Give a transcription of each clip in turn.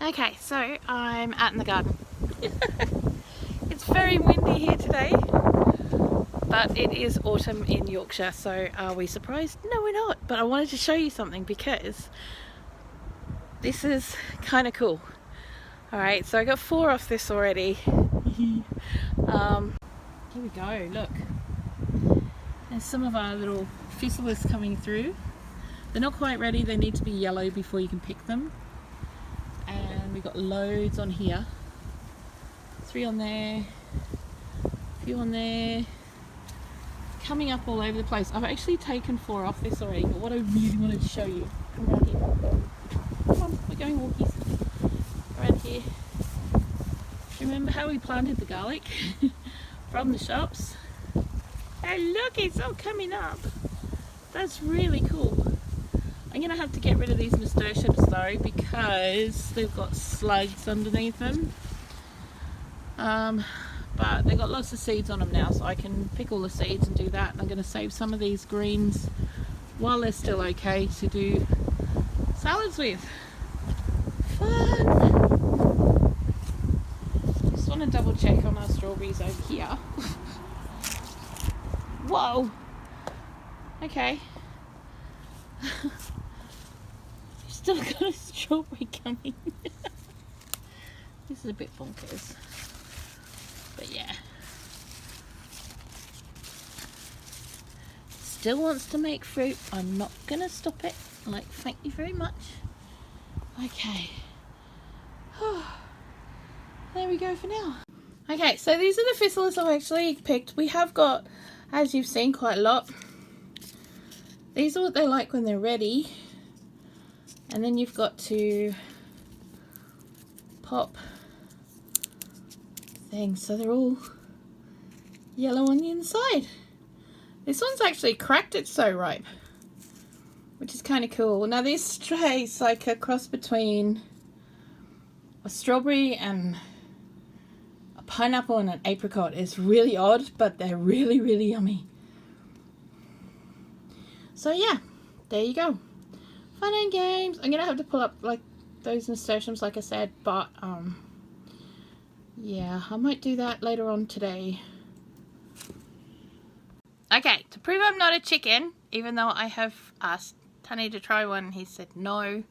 Okay, so I'm out in the garden. It's very windy here today, but it is autumn in Yorkshire, so are we surprised? No, we're not, but I wanted to show you something because this is kind of cool. Alright, so I got 4 off this already. Here we go, look. There's some of our little Physalis coming through. They're not quite ready, they need to be yellow before you can pick them. And we've got loads on here. 3 on there, a few on there. Coming up all over the place. I've actually taken 4 off this already, but what I really wanted to show you, come around here. Come on, we're going walkies. Around here. Remember how we planted the garlic from the shops? And look, it's all coming up. That's really cool. I'm going to have to get rid of these nasturtiums though because they've got slugs underneath them. But they've got lots of seeds on them now, so I can pick all the seeds and do that. And I'm going to save some of these greens while they're still okay to do salads with. Fun! Just want to double check on our strawberries over here. Whoa! Okay. Still got a strawberry coming. This is a bit bonkers. But yeah. Still wants to make fruit. I'm not gonna stop it. Like, thank you very much. Okay. There we go for now. Okay, so these are the Physalis I've actually picked. We have got, as you've seen, quite a lot. These are what they're like when they're ready. And then you've got to pop things so they're all yellow on the inside. This one's actually cracked, it's so ripe, which is kind of cool. Now this tastes like a cross between a strawberry and a pineapple and an apricot. It's really odd, but they're really, really yummy. So yeah, there you go. Fun and games. I'm gonna have to pull up like those nasturtiums like I said, but yeah, I might do that later on today. Okay, to prove I'm not a chicken, even though I have asked Tony to try one, he said no.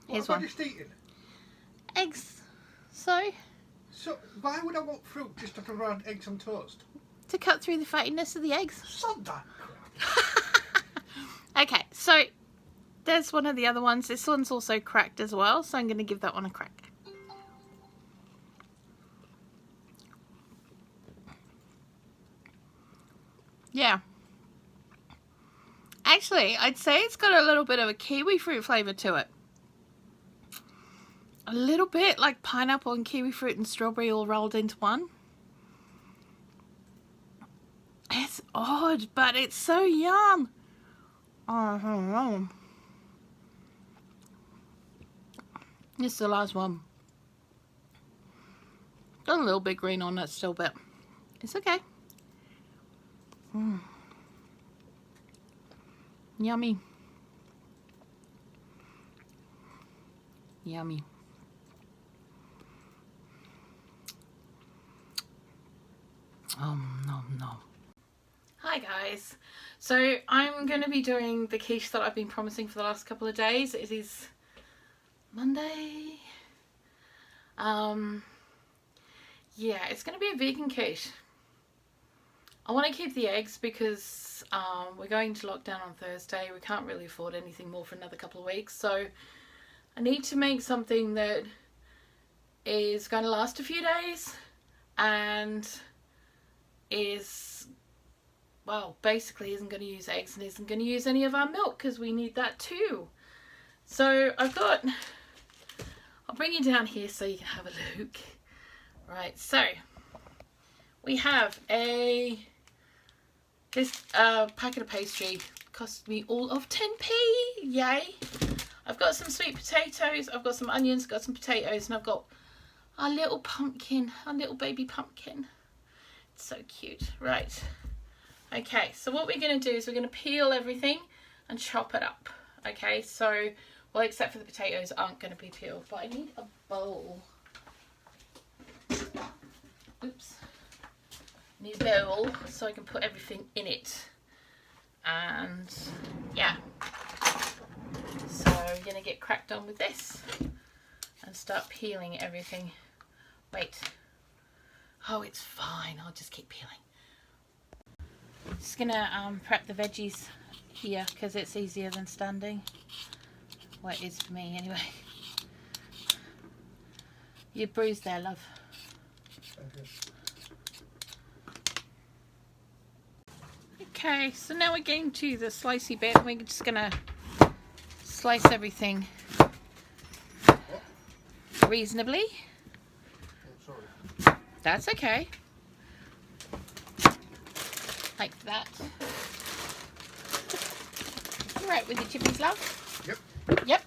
Here's one. What have I just eaten? Eggs. So why would I want fruit just to provide eggs on toast? To cut through the fattiness of the eggs. Sod that crap. Okay, so there's one of the other ones. This one's also cracked as well, so I'm going to give that one a crack. Yeah. Actually, I'd say it's got a little bit of a kiwi fruit flavour to it. A little bit like pineapple and kiwi fruit and strawberry all rolled into one. It's odd, but it's so yum. This is the last one. Got a little bit green on it still, but it's okay. Yummy. Yummy. Nom nom. Hi guys. So I'm going to be doing the quiche that I've been promising for the last couple of days. It is Monday. Yeah, it's going to be a vegan quiche. I want to keep the eggs because we're going to lockdown on Thursday. We can't really afford anything more for another couple of weeks. So I need to make something that is going to last a few days and is, well, basically isn't going to use eggs and isn't going to use any of our milk because we need that too. So I've got, I'll bring you down here so you can have a look. Right, so we have this packet of pastry. Cost me all of 10p, yay. I've got some sweet potatoes, I've got some onions, got some potatoes, and I've got our little pumpkin, our little baby pumpkin. It's so cute. Right, okay, so what we're going to do is we're going to peel everything and chop it up. Okay, so Well, except for the potatoes aren't going to be peeled. But I need a bowl. Oops. I need a bowl so I can put everything in it. And yeah. So I'm going to get cracked on with this and start peeling everything. Wait. Oh, it's fine. I'll just keep peeling. Just going to prep the veggies here because it's easier than standing. Well, it is for me anyway. You bruised there, love. Okay, so now we're getting to the slicey bit. We're just going to slice everything reasonably. Oh, sorry. That's okay. Like that. You right with your chippies, love? Yep. Yep.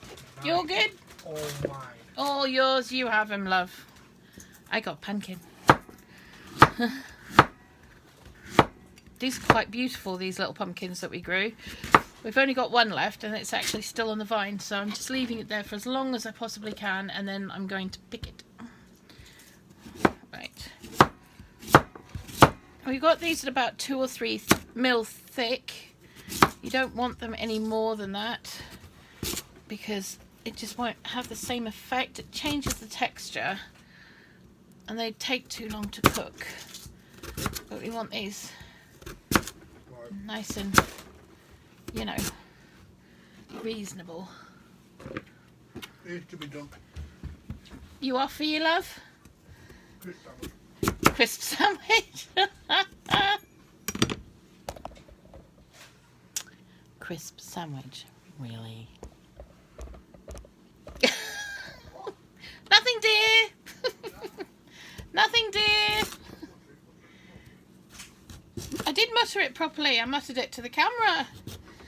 You're good? All mine. All yours, you have them, love. I got pumpkin. These are quite beautiful, these little pumpkins that we grew. We've only got one left and it's actually still on the vine, so I'm just leaving it there for as long as I possibly can and then I'm going to pick it. Right. We've got these at about 2 or 3 mil thick. You don't want them any more than that because it just won't have the same effect. It changes the texture and they take too long to cook. But we want these nice and, you know, reasonable. Needs to be done. You off for your love? Crisp sandwich. Crisp sandwich. Crisp sandwich, really? Nothing, dear. Nothing, dear. I did mutter it properly. I muttered it to the camera.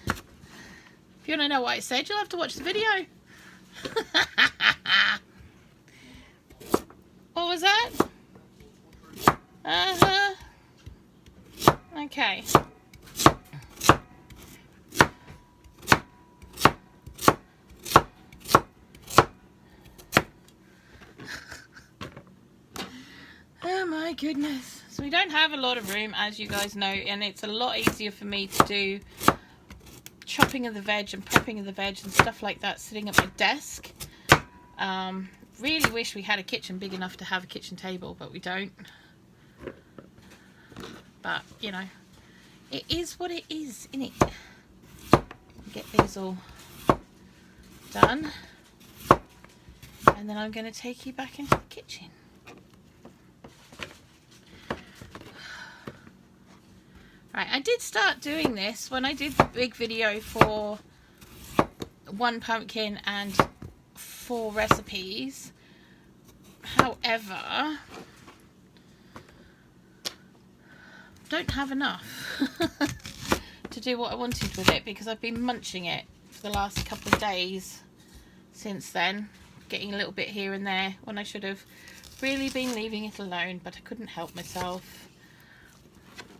If you want to know what I said, you'll have to watch the video. What was that? Uh-huh. Okay. Oh my goodness. So we don't have a lot of room, as you guys know, and it's a lot easier for me to do chopping of the veg and prepping of the veg and stuff like that sitting at my desk. Really wish we had a kitchen big enough to have a kitchen table, but we don't. But, you know, it is what it is, innit? Get these all done. And then I'm going to take you back into the kitchen. Right, I did start doing this when I did the big video for 1 pumpkin and 4 recipes. However, don't have enough to do what I wanted with it because I've been munching it for the last couple of days since then, getting a little bit here and there when I should have really been leaving it alone, but I couldn't help myself.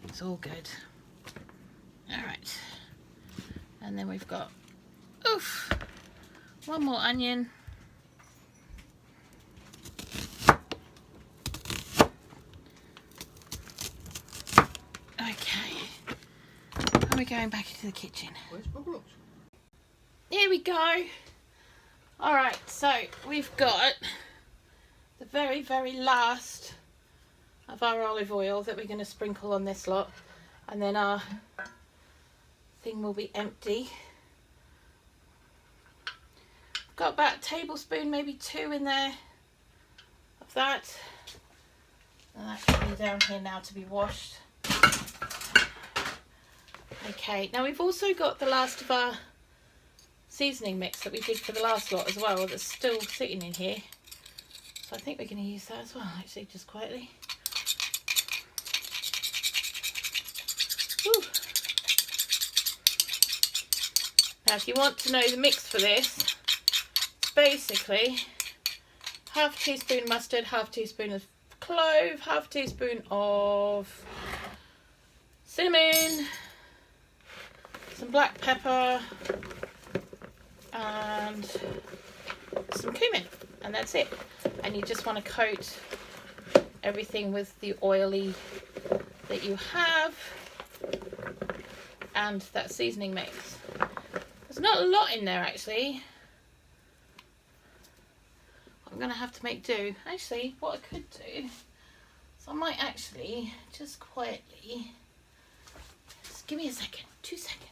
It's all good. Alright. And then we've got, oof, 1 more onion. Okay. And we're going back into the kitchen. Where's Bubbles? Here we go. Alright, so we've got the very, very last of our olive oil that we're going to sprinkle on this lot, and then our thing will be empty. Got about a tablespoon, maybe 2 in there of that, and that should be down here now to be washed. Okay, now we've also got the last of our seasoning mix that we did for the last lot as well that's still sitting in here, so I think we're going to use that as well, actually, just quietly. Whew. Now if you want to know the mix for this, it's basically half teaspoon mustard, half teaspoon of clove, half teaspoon of cinnamon, some black pepper, and some cumin, and that's it. And you just want to coat everything with the oily that you have and that seasoning mix. There's not a lot in there actually. I'm gonna have to make do. Actually, what I could do, so I might actually just quietly, just give me a second, 2 seconds.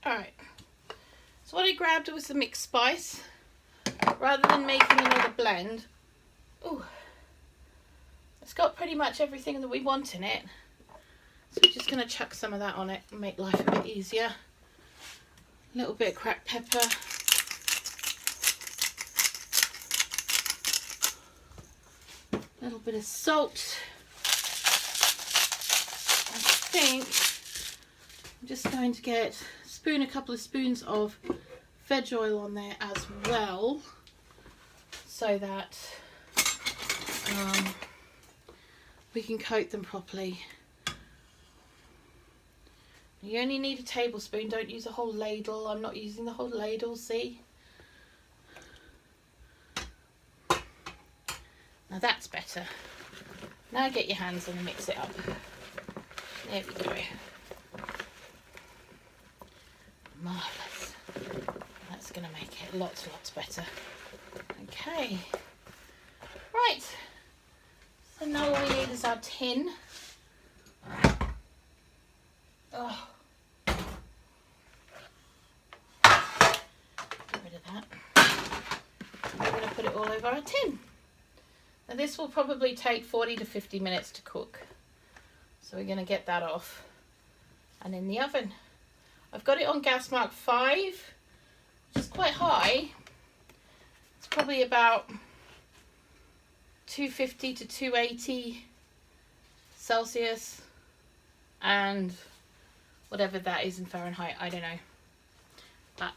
Alright, so what I grabbed was the mixed spice. Rather than making another blend, ooh, it's got pretty much everything that we want in it. So we're just going to chuck some of that on it and make life a bit easier. A little bit of cracked pepper. A little bit of salt. I think I'm just going to get a couple of spoons of veg oil on there as well, so that we can coat them properly. You only need a tablespoon, don't use a whole ladle. I'm not using the whole ladle, see? Now that's better. Now get your hands on and mix it up. There we go. Marvellous. That's going to make it lots better. Okay. Right. So now all we need is our tin. Oh. Get rid of that. We're going to put it all over our tin. Now this will probably take 40 to 50 minutes to cook. So we're going to get that off and in the oven. I've got it on gas mark 5, which is quite high. It's probably about 250 to 280 Celsius and whatever that is in Fahrenheit, I don't know. But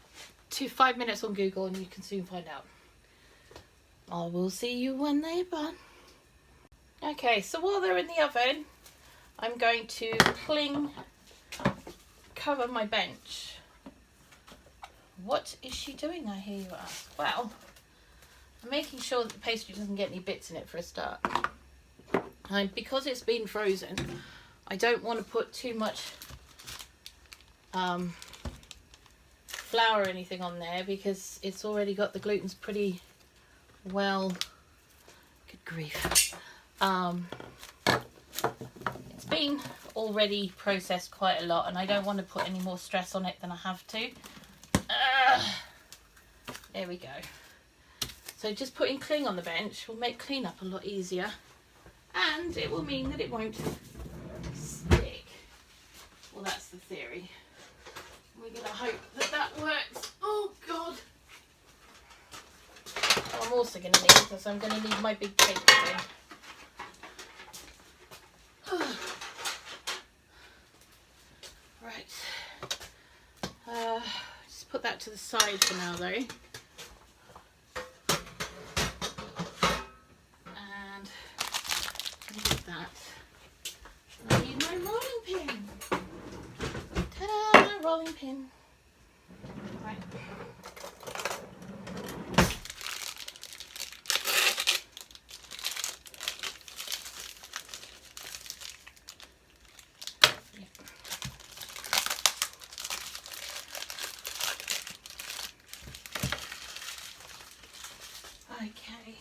5 minutes on Google and you can soon find out. I will see you when they're done. Okay, so while they're in the oven, I'm going to cover my bench. What is she doing, I hear you ask? Well, I'm making sure that the pastry doesn't get any bits in it for a start. And because it's been frozen, I don't want to put too much flour or anything on there because it's already got the gluten's pretty well, good grief. It's been already processed quite a lot and I don't want to put any more stress on it than I have to. There we go. So just putting cling on the bench will make cleanup a lot easier and it will mean that it won't stick. Well, that's the theory. We're going to hope that that works. Oh God. What I'm also going to need, because I'm going to need my big cake tin. Right. Just put that to the side for now though. And get that. I need my rolling pin. Ta-da! Rolling pin. Right. Okay.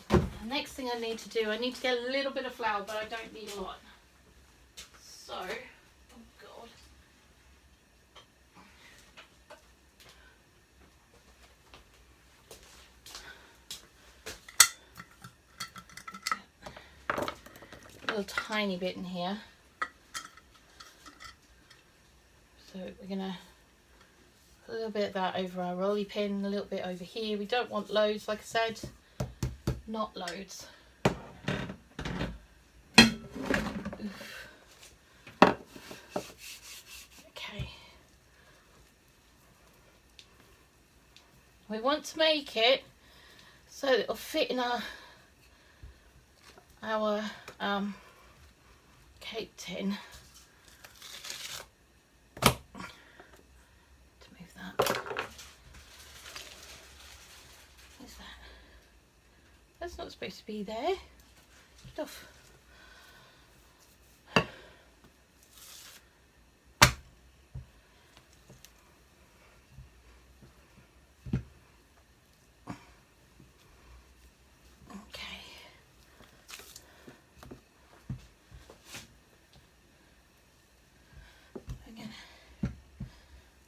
The next thing I need to do, I need to get a little bit of flour, but I don't need a lot. So, oh God. A little tiny bit in here. So we're gonna a little bit of that over our rolly pin, a little bit over here. We don't want loads, like I said, not loads. We want to make it so that it'll fit in our cake tin. To move that. What's that? That's not supposed to be there. Get off.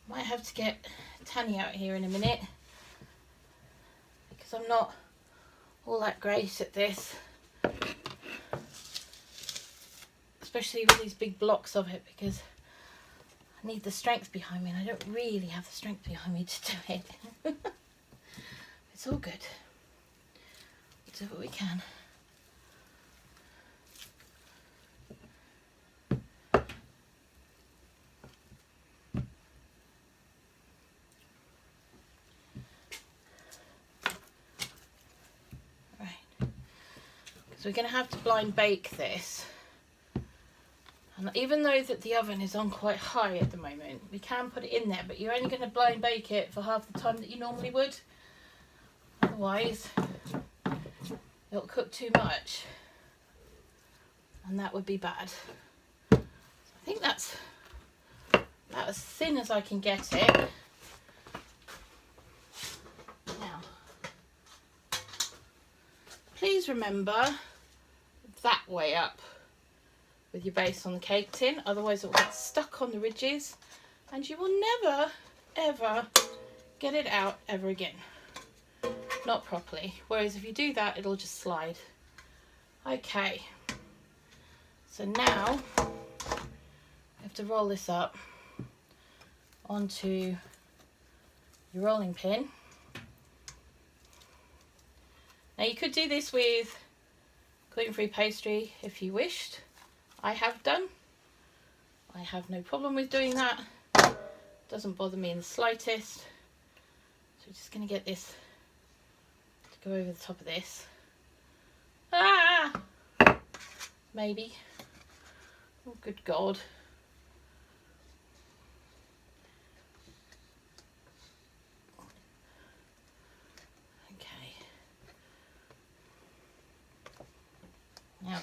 Might have to get Tanny out here in a minute because I'm not all that great at this, especially with these big blocks of it, because I need the strength behind me and I don't really have the strength behind me to do it. It's all good. We'll do what we can. So we're going to have to blind bake this, and even though that the oven is on quite high at the moment, we can put it in there, but you're only going to blind bake it for half the time that you normally would, otherwise it'll cook too much and that would be bad. So I think that's about as thin as I can get it. Now please remember that way up with your base on the cake tin, otherwise it will get stuck on the ridges and you will never ever get it out ever again, not properly, whereas if you do that it'll just slide. Okay, so now you have to roll this up onto your rolling pin. Now you could do this with gluten-free pastry if you wished. I have done. I have no problem with doing that. Doesn't bother me in the slightest. So we're just going to get this to go over the top of this. Ah! Maybe. Oh, good God. Now,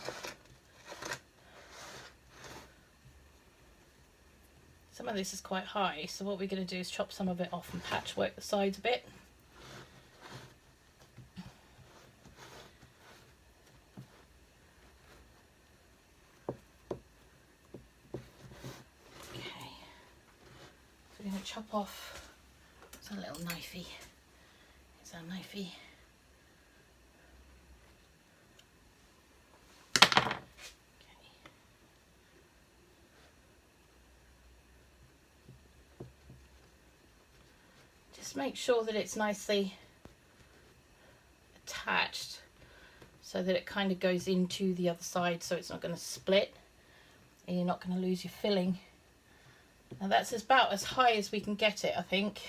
some of this is quite high, so what we're going to do is chop some of it off and patchwork the sides a bit. Okay, so we're going to chop off. It's a little knifey. It's a knifey. Make sure that it's nicely attached so that it kind of goes into the other side, so it's not going to split and you're not going to lose your filling. Now that's about as high as we can get it, I think.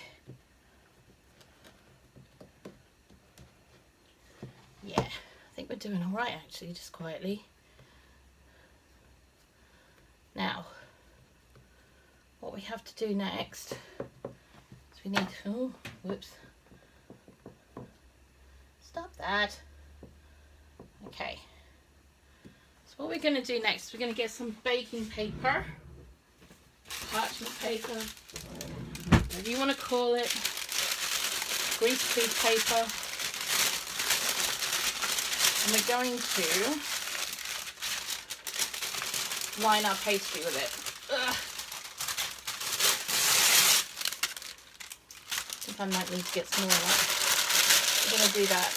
Yeah, I think we're doing all right actually, just quietly. Now what we have to do next, we need, oh, whoops, stop that. Okay, so what we're going to do next, we're going to get some baking paper, parchment paper, whatever you want to call it, grease-free paper, and we're going to line our pastry with it. Ugh. I might need to get some more of that. I'm going to do that.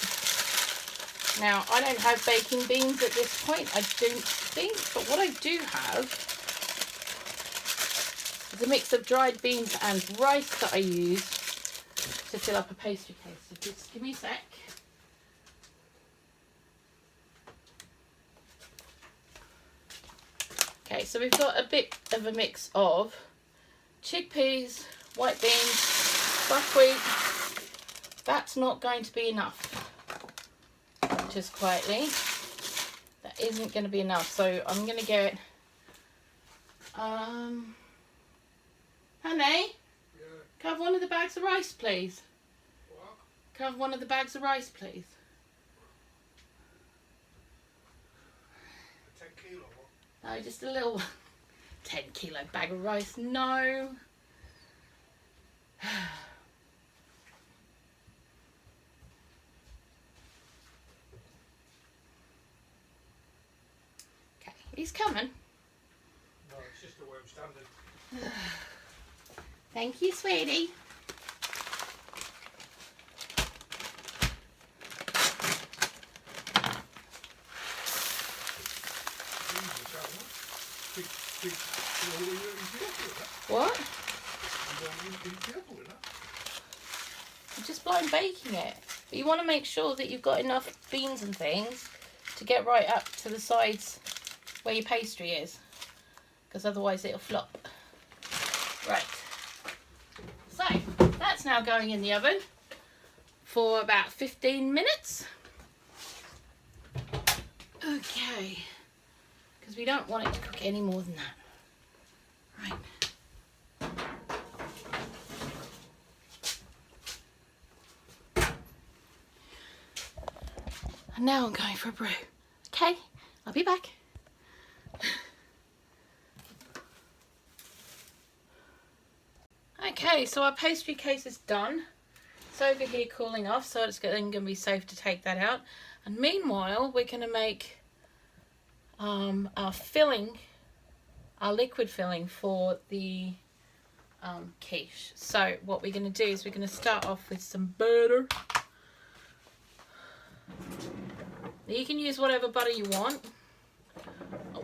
Now, I don't have baking beans at this point, I don't think, but what I do have is a mix of dried beans and rice that I use to fill up a pastry case. So just give me a sec. Okay, so we've got a bit of a mix of chickpeas, white beans, buckwheat, that's not going to be enough. Just quietly, that isn't going to be enough. So I'm going to get, honey, can I have one of the bags of rice, please? What? Can I have one of the bags of rice, please? 10 kilo? What? No, just a little 10 kilo bag of rice. No. Okay, he's coming. No, it's just the way I'm standing. Thank you, sweetie. What? I'm just blind baking it. But you want to make sure that you've got enough beans and things to get right up to the sides where your pastry is, because otherwise it'll flop. Right. So that's now going in the oven for about 15 minutes. Okay. Because we don't want it to cook any more than that. Right. And now I'm going for a brew. Okay, I'll be back. Okay, so our pastry case is done. It's over here cooling off, so it's going to be safe to take that out. And meanwhile, we're going to make our filling, our liquid filling for the quiche. So what we're going to do is we're going to start off with some butter. You can use whatever butter you want.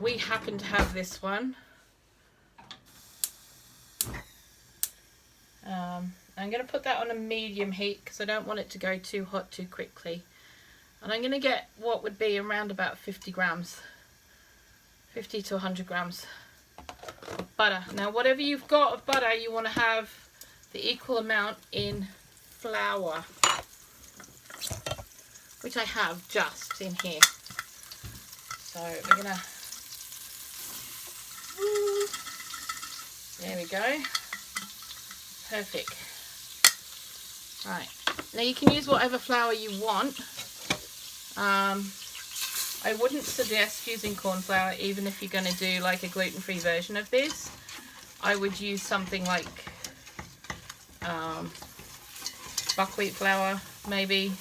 We happen to have this one. I'm going to put that on a medium heat because I don't want it to go too hot too quickly. And I'm going to get what would be around about 50 grams. 50 to 100 grams of butter. Now whatever you've got of butter, you want to have the equal amount in flour, which I have just in here. So we're gonna, there we go, perfect. Right, now you can use whatever flour you want. I wouldn't suggest using corn flour, even if you're going to do like a gluten-free version of this. I would use something like buckwheat flour, maybe.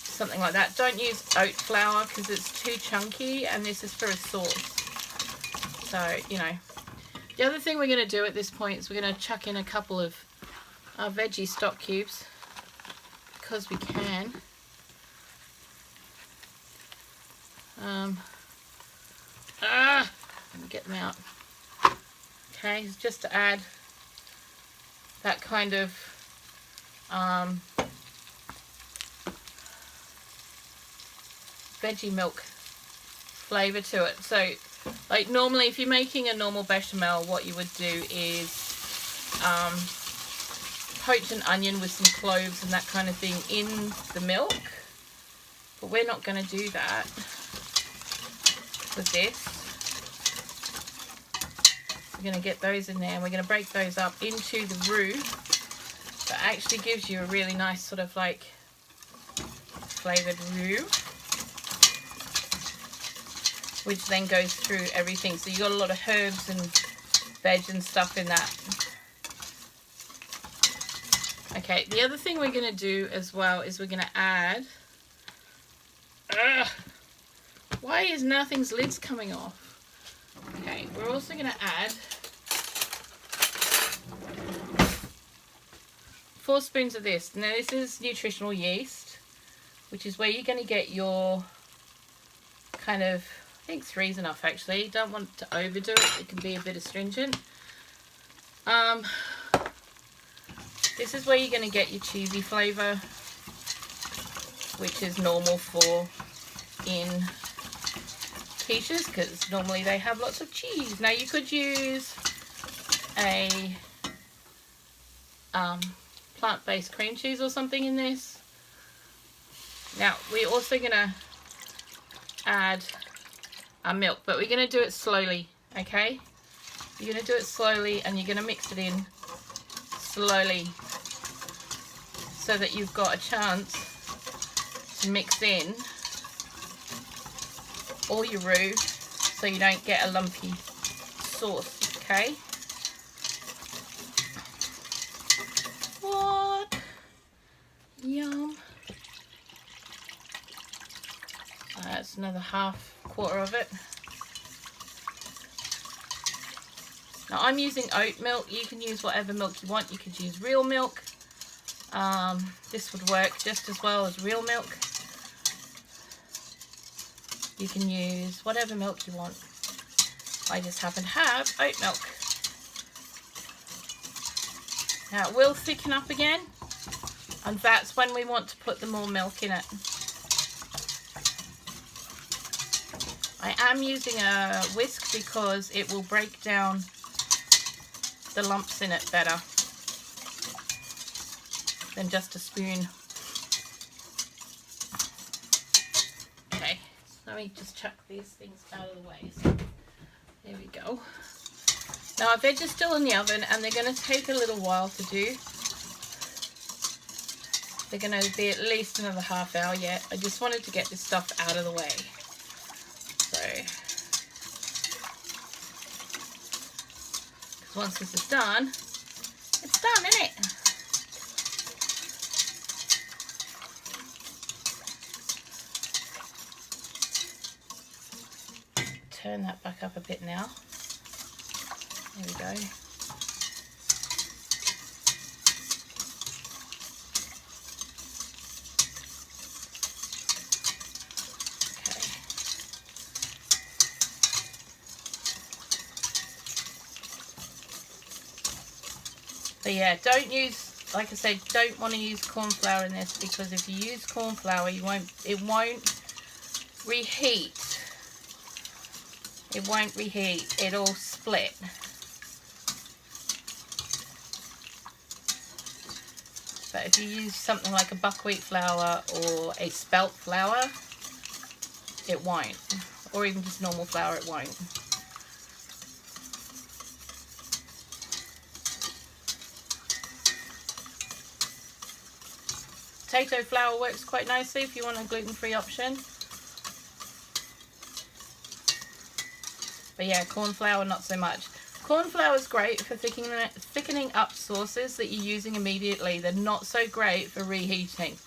Something like that. Don't use oat flour because it's too chunky, and this is for a sauce. So, you know. The other thing we're going to do at this point is we're going to chuck in a couple of our veggie stock cubes because we can. Let me get them out. Okay, just to add that kind of veggie milk flavour to it. So like normally if you're making a normal bechamel, what you would do is poach an onion with some cloves and that kind of thing in the milk, but we're not going to do that with this. We're going to get those in there and we're going to break those up into the roux. That actually gives you a really nice sort of like flavoured roux, which then goes through everything. So you got a lot of herbs and veg and stuff in that. Okay, the other thing we're going to do as well is we're going to add... why is nothing's lids coming off? Okay, we're also going to add 4 spoons of this. Now this is nutritional yeast, which is where you're going to get your kind of... I think 3 is enough actually. You don't want to overdo it. It can be a bit astringent. This is where you're going to get your cheesy flavour, which is normal for in quiches because normally they have lots of cheese. Now you could use a plant-based cream cheese or something in this. Now we're also going to add our milk, but we're going to do it slowly, okay? You're going to do it slowly and you're going to mix it in slowly so that you've got a chance to mix in all your roux so you don't get a lumpy sauce, okay? What? Yum. That's another quarter of it. Now I'm using oat milk. You can use whatever milk you want. You could use real milk. This would work just as well as real milk. You can use whatever milk you want. I just happen to have oat milk. Now it will thicken up again, and that's when we want to put the more milk in it. I am using a whisk because it will break down the lumps in it better than just a spoon. Okay, let me just chuck these things out of the way. So, there we go. Now our veg is still in the oven and they're going to take a little while to do. They're going to be at least another half hour yet. I just wanted to get this stuff out of the way. So, because once this is done, it's done, isn't it? Turn that back up a bit now. There we go. Okay. But yeah, don't use, like I said, don't want to use corn flour in this, because if you use corn flour, it won't reheat. It won't reheat, it'll split. But if you use something like a buckwheat flour or a spelt flour, it won't. Or even just normal flour, it won't. Potato flour works quite nicely if you want a gluten-free option. But yeah, corn flour not so much. Corn flour is great for thickening up sauces that you're using immediately. They're not so great for reheating.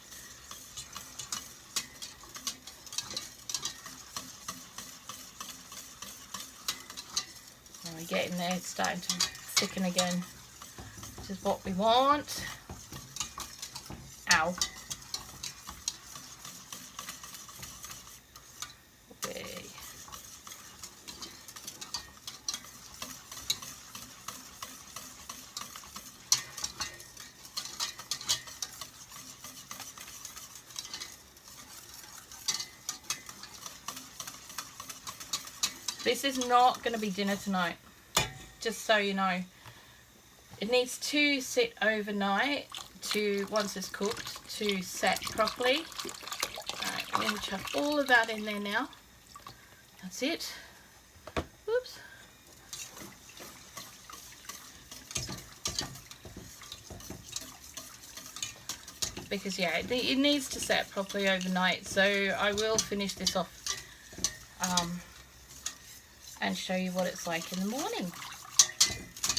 And we get in there, it's starting to thicken again, which is what we want. Ow. Okay. This is not going to be dinner tonight, just so you know. It needs to sit overnight once it's cooked, to set properly. Alright, I'm going to chuck all of that in there now. That's it. Oops. Because yeah, it needs to set properly overnight, so I will finish this off and show you what it's like in the morning.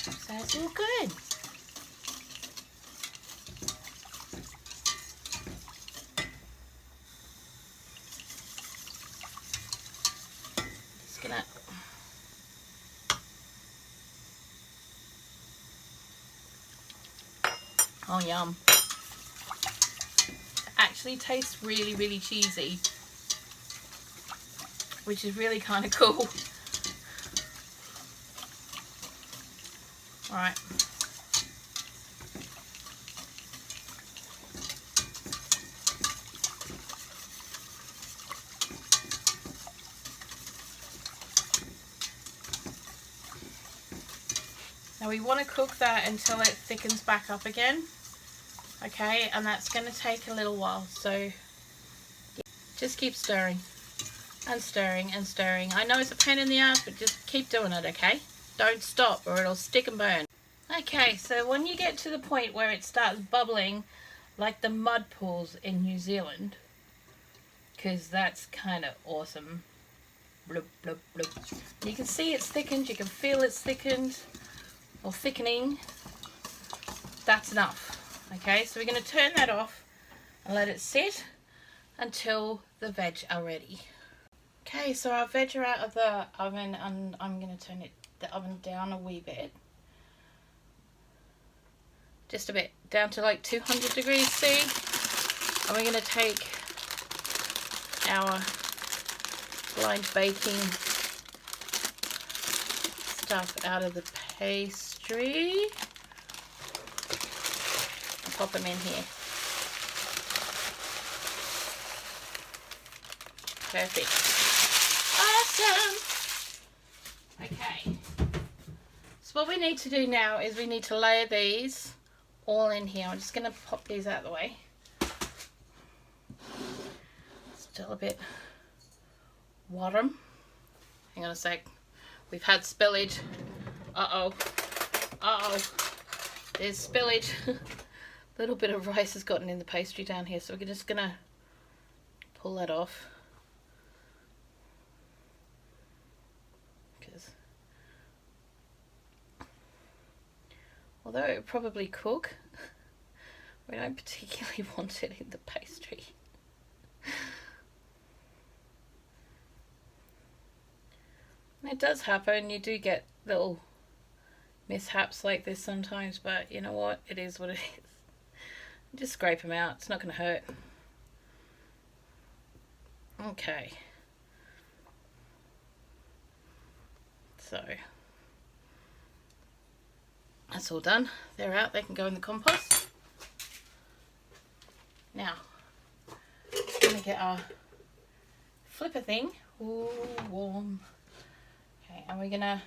So it's all good. Just gonna oh yum. It actually tastes really, really cheesy, which is really kind of cool. Alright. Now we want to cook that until it thickens back up again. Okay, and that's going to take a little while, so just keep stirring and stirring and stirring. I know it's a pain in the ass, but just keep doing it, okay? Don't stop or it'll stick and burn. Okay, so when you get to the point where it starts bubbling like the mud pools in New Zealand, because that's kind of awesome. Bloop, bloop, bloop. You can see it's thickened, you can feel it's thickened or thickening. That's enough. Okay, so we're going to turn that off and let it sit until the veg are ready. Okay, so our veg are out of the oven, and I'm going to turn the oven down a wee bit. Just a bit, down to like 200 degrees C. And we're going to take our blind baking stuff out of the pastry and pop them in here. Perfect. Awesome. Okay. So what we need to do now is we need to layer these all in here. I'm just going to pop these out of the way. Still a bit warm. Hang on a sec. We've had spillage. Uh-oh. Uh-oh. There's spillage. A little bit of rice has gotten in the pastry down here, so we're just going to pull that off. Because although it would probably cook, we don't particularly want it in the pastry. It does happen, you do get little mishaps like this sometimes, but you know what, it is what it is. Just scrape them out, it's not going to hurt. Okay. So, that's all done. They're out, they can go in the compost. Now, I'm going to get our flipper thing. Ooh, warm. Okay, and we're going to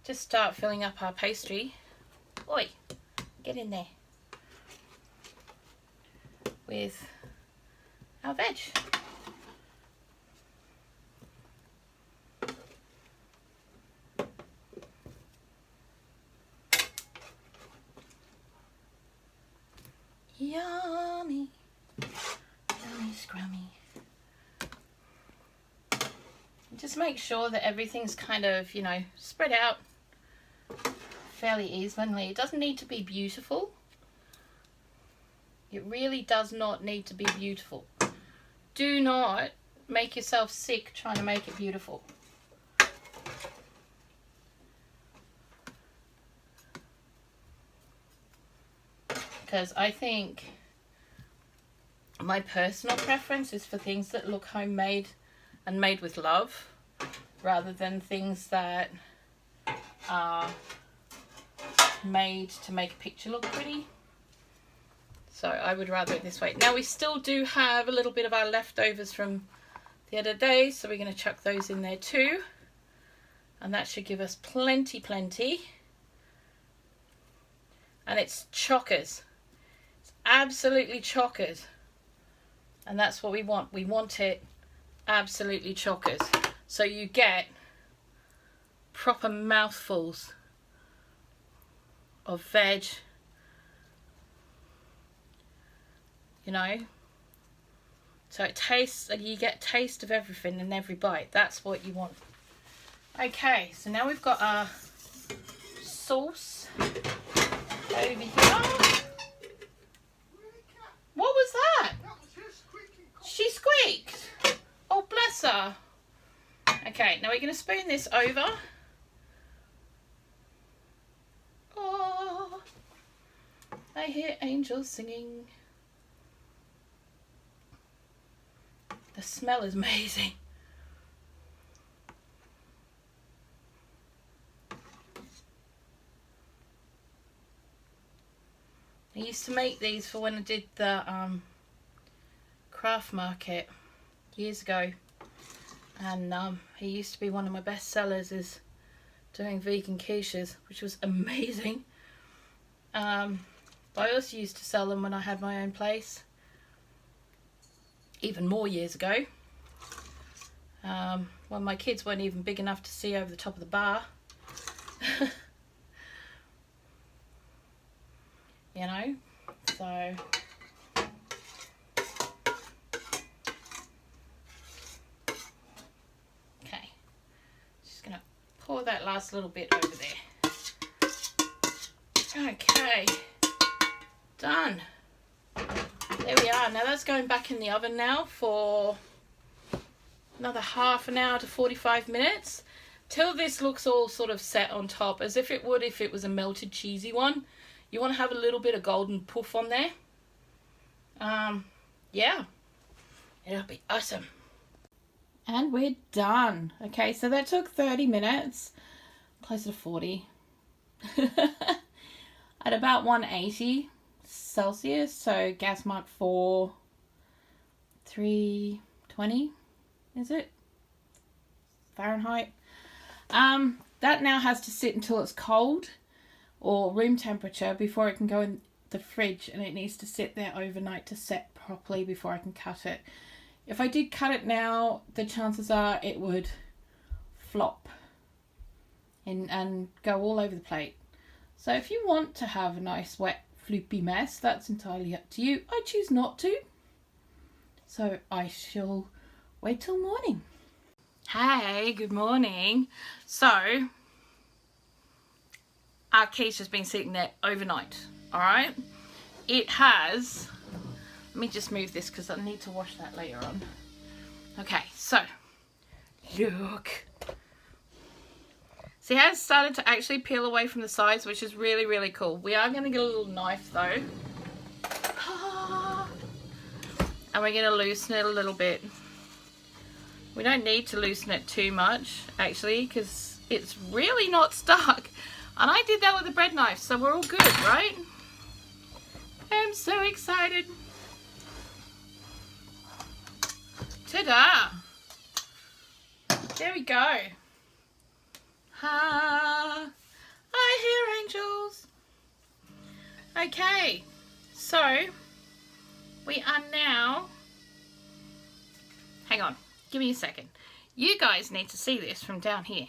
just start filling up our pastry. Oi, get in there. With our veg. Yummy. Yummy scrummy. Just make sure that everything's kind of, you know, spread out fairly evenly. It doesn't need to be beautiful. It really does not need to be beautiful. Do not make yourself sick trying to make it beautiful. Because I think my personal preference is for things that look homemade and made with love, rather than things that are made to make a picture look pretty. So I would rather it this way. Now we still do have a little bit of our leftovers from the other day, so we're going to chuck those in there too. And that should give us plenty. And it's chockers. It's absolutely chockers. And that's what we want. We want it absolutely chockers. So you get proper mouthfuls of veg. You know, so it tastes, you get taste of everything in every bite. That's what you want. Okay, so now we've got our sauce over here. What was that? She squeaked. Oh, bless her. Okay, now we're going to spoon this over. Oh, I hear angels singing. The smell is amazing. I used to make these for when I did the craft market years ago, and he used to be one of my best sellers, is doing vegan quiches, which was amazing. But I also used to sell them when I had my own place, even more years ago, when my kids weren't even big enough to see over the top of the bar. You know, so okay, just gonna pour that last little bit over there. Okay, done. There we are. Now that's going back in the oven now for another half an hour to 45 minutes till this looks all sort of set on top, as if it would if it was a melted cheesy one. You want to have a little bit of golden poof on there. Yeah, it'll be awesome. And we're done. Okay, so that took 30 minutes, closer to 40. At about 180 Celsius, so gas mark 4, 320, is it? Fahrenheit. That now has to sit until it's cold or room temperature before it can go in the fridge, and it needs to sit there overnight to set properly before I can cut it. If I did cut it now, the chances are it would flop and go all over the plate. So if you want to have a nice wet floopy mess, that's entirely up to you. I choose not to, so I shall wait till morning. Hey, good morning. So our quiche has been sitting there overnight. All right, it has, let me just move this because I need to wash that later on. Okay, so look, see how it's started to actually peel away from the sides, which is really, really cool. We are going to get a little knife though, and we're going to loosen it a little bit. We don't need to loosen it too much actually, because it's really not stuck. And I did that with a bread knife, so we're all good, right? I'm so excited. Ta-da! There we go. Ha! I hear angels. Okay, so we are now... Hang on, give me a second. You guys need to see this from down here.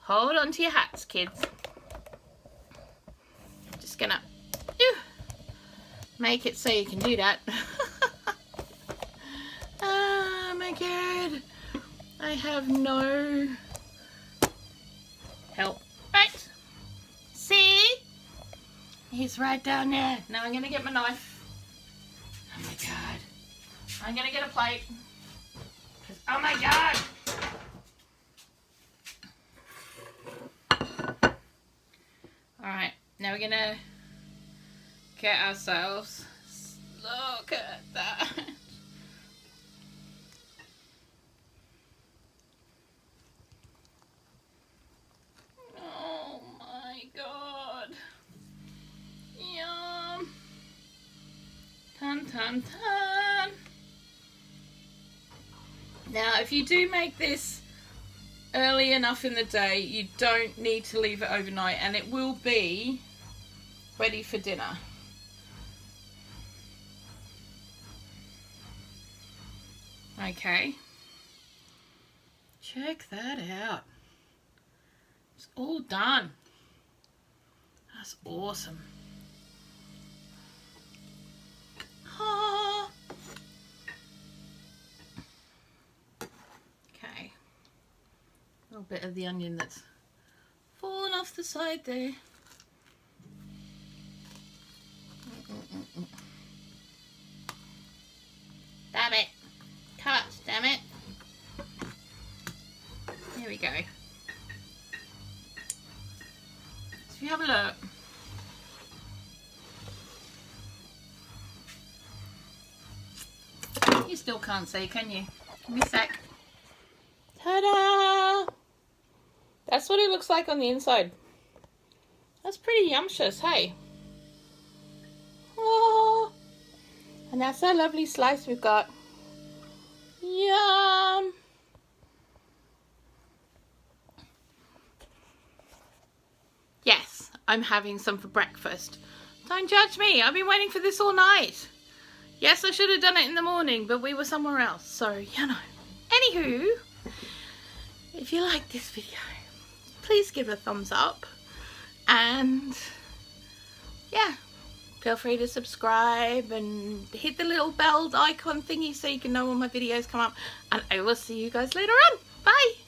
Hold on to your hats, kids. Just gonna make it so you can do that. Oh my god. I have no help. Right. See? He's right down there. Now I'm gonna get my knife. Oh my god. I'm gonna get a plate. Oh my god. Alright, now we're gonna get ourselves, look at that. Oh my god. Yum. Dun dun dun. Now if you do make this early enough in the day, you don't need to leave it overnight, and it will be ready for dinner. Okay, check that out. It's all done. That's awesome. Ah. Okay. A little bit of the onion that's fallen off the side there. Damn it. Cut, damn it. Here we go. So if you have a look. You still can't see, can you? Give me a sec. Ta-da! That's what it looks like on the inside. That's pretty yumptious, hey? Oh, and that's our lovely slice we've got. Yum! Yes, I'm having some for breakfast. Don't judge me. I've been waiting for this all night. Yes, I should have done it in the morning, but we were somewhere else. So, you know. Anywho, if you like this video, please give it a thumbs up. And, yeah, feel free to subscribe and hit the little bell icon thingy so you can know when my videos come up. And I will see you guys later on. Bye.